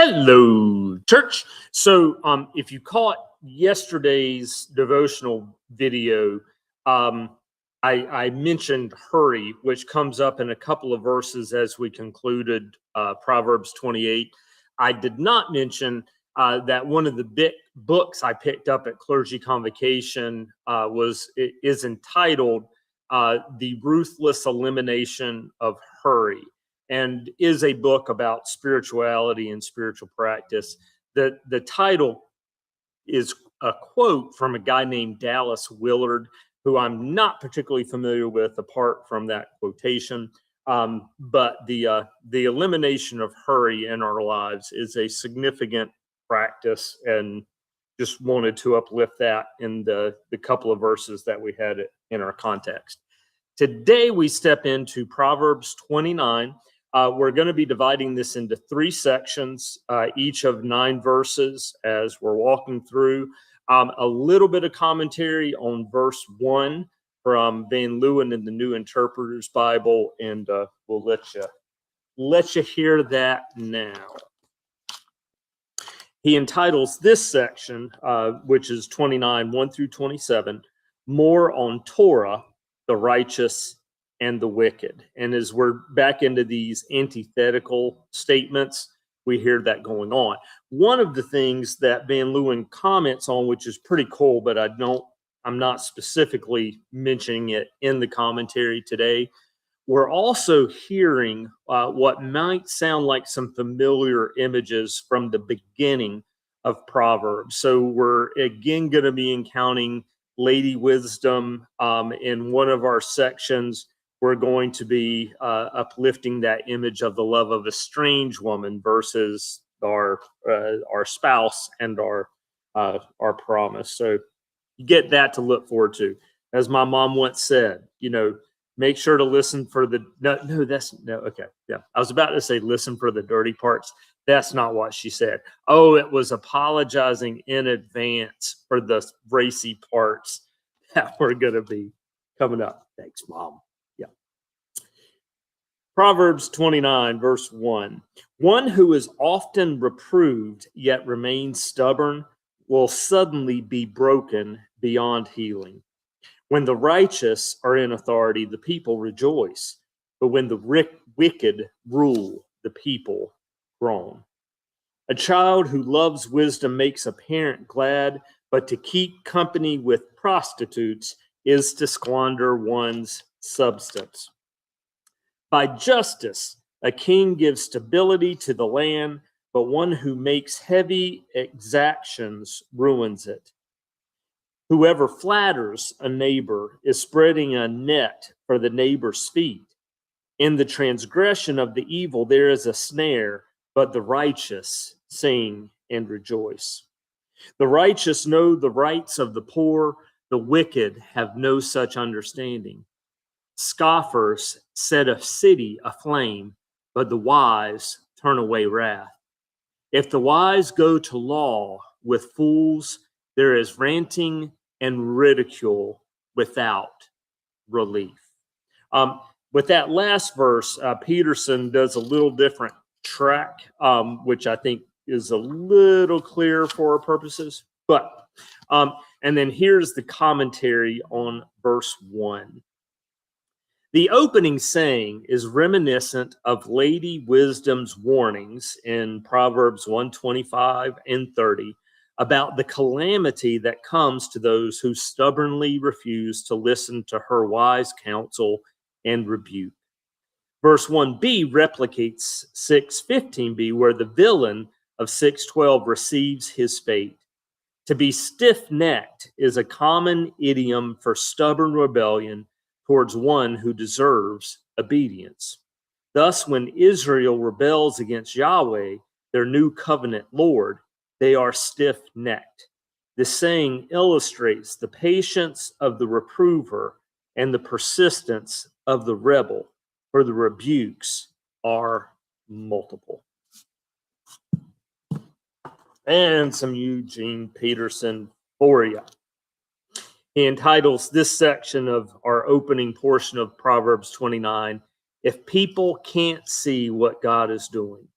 Hello, church. So, if you caught yesterday's devotional video, um, I mentioned hurry, which comes up in a couple of verses as we concluded Proverbs 28. I did not mention that one of the big books I picked up at Clergy Convocation is entitled "The Ruthless Elimination of Hurry," and is a book about spirituality and spiritual practice. The title is a quote from a guy named Dallas Willard, who I'm not particularly familiar with apart from that quotation. But the elimination of hurry in our lives is a significant practice, and just wanted to uplift that in the couple of verses that we had in our context. Today we step into Proverbs 29. We're going to be dividing this into three sections, each of 9 verses as we're walking through. A little bit of commentary on verse 1 from Van Leeuwen in the New Interpreter's Bible, and we'll let you hear that now. He entitles this section, which is 29, 1 through 27, "More on Torah, the Righteous, and the Wicked." And as we're back into these antithetical statements, we hear that going on. One of the things that Van Leeuwen comments on, which is pretty cool, but I'm not specifically mentioning it in the commentary today. We're also hearing what might sound like some familiar images from the beginning of Proverbs. So we're again going to be encountering Lady Wisdom in one of our sections. We're going to be uplifting that image of the love of a strange woman versus our spouse and our promise. So you get that to look forward to. As my mom once said, make sure to listen for the okay. Yeah. I was about to say listen for the dirty parts. That's not what she said. Oh, it was apologizing in advance for the racy parts that were going to be coming up. Thanks, Mom. Yeah. Proverbs 29, verse 1. "One who is often reproved yet remains stubborn will suddenly be broken beyond healing. When the righteous are in authority, the people rejoice. But when the wicked rule, the people groan. A child who loves wisdom makes a parent glad, but to keep company with prostitutes is to squander one's substance. By justice, a king gives stability to the land, but one who makes heavy exactions ruins it. Whoever flatters a neighbor is spreading a net for the neighbor's feet. In the transgression of the evil there is a snare, but the righteous sing and rejoice. The righteous know the rights of the poor, the wicked have no such understanding. Scoffers set a city aflame, but the wise turn away wrath. If the wise go to law with fools, there is ranting and ridicule without relief." With that last verse, Peterson does a little different track, which I think is a little clearer for our purposes. But and then here's the commentary on verse 1. The opening saying is reminiscent of Lady Wisdom's warnings in Proverbs 125 and 30 about the calamity that comes to those who stubbornly refuse to listen to her wise counsel and rebuke. Verse 1b replicates 6:15b, where the villain of 6:12 receives his fate. To be stiff-necked is a common idiom for stubborn rebellion towards one who deserves obedience. Thus, when Israel rebels against Yahweh, their new covenant Lord, they are stiff-necked. This saying illustrates the patience of the reprover and the persistence of the rebel, for the rebukes are multiple. And some Eugene Peterson for you. He entitles this section of our opening portion of Proverbs 29, "If People Can't See What God is Doing."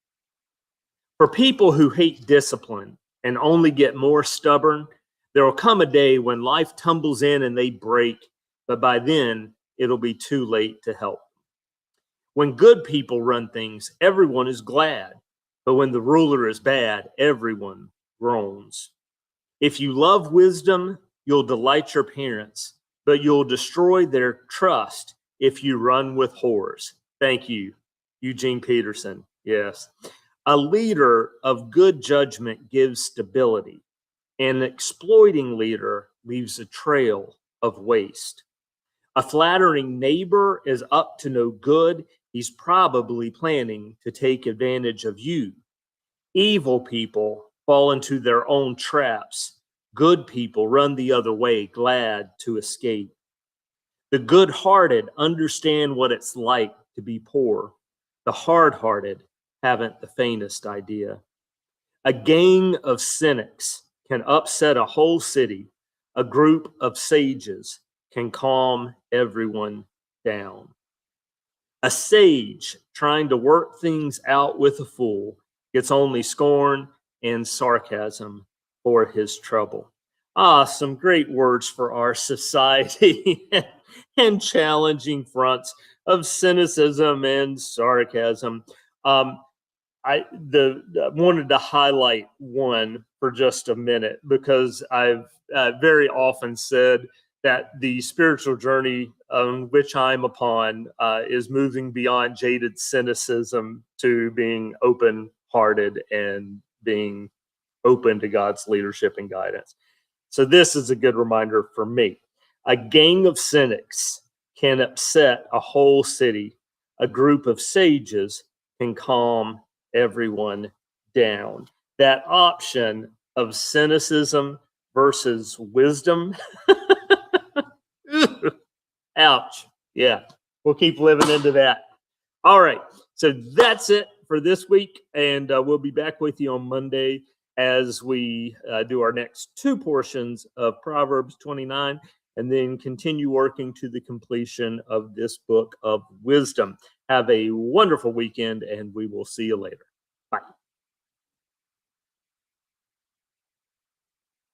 For people who hate discipline and only get more stubborn, there will come a day when life tumbles in and they break, but by then it'll be too late to help. When good people run things, everyone is glad, but when the ruler is bad, everyone groans. If you love wisdom, you'll delight your parents, but you'll destroy their trust if you run with whores. Thank you, Eugene Peterson. Yes. A leader of good judgment gives stability. An exploiting leader leaves a trail of waste. A flattering neighbor is up to no good. He's probably planning to take advantage of you. Evil people fall into their own traps. Good people run the other way, glad to escape. The good-hearted understand what it's like to be poor. The hard-hearted haven't the faintest idea. A gang of cynics can upset a whole city. A group of sages can calm everyone down. A sage trying to work things out with a fool gets only scorn and sarcasm for his trouble. Some great words for our society and challenging fronts of cynicism and sarcasm. I wanted to highlight one for just a minute because I've very often said that the spiritual journey on which I'm upon is moving beyond jaded cynicism to being open-hearted and being open to God's leadership and guidance. So this is a good reminder for me. A gang of cynics can upset a whole city. A group of sages can calm everyone down. That option of cynicism versus wisdom. Ouch. Yeah, we'll keep living into that. All right. So that's it for this week. And we'll be back with you on Monday as we do our next two portions of Proverbs 29 and then continue working to the completion of this book of wisdom. Have a wonderful weekend, and we will see you later.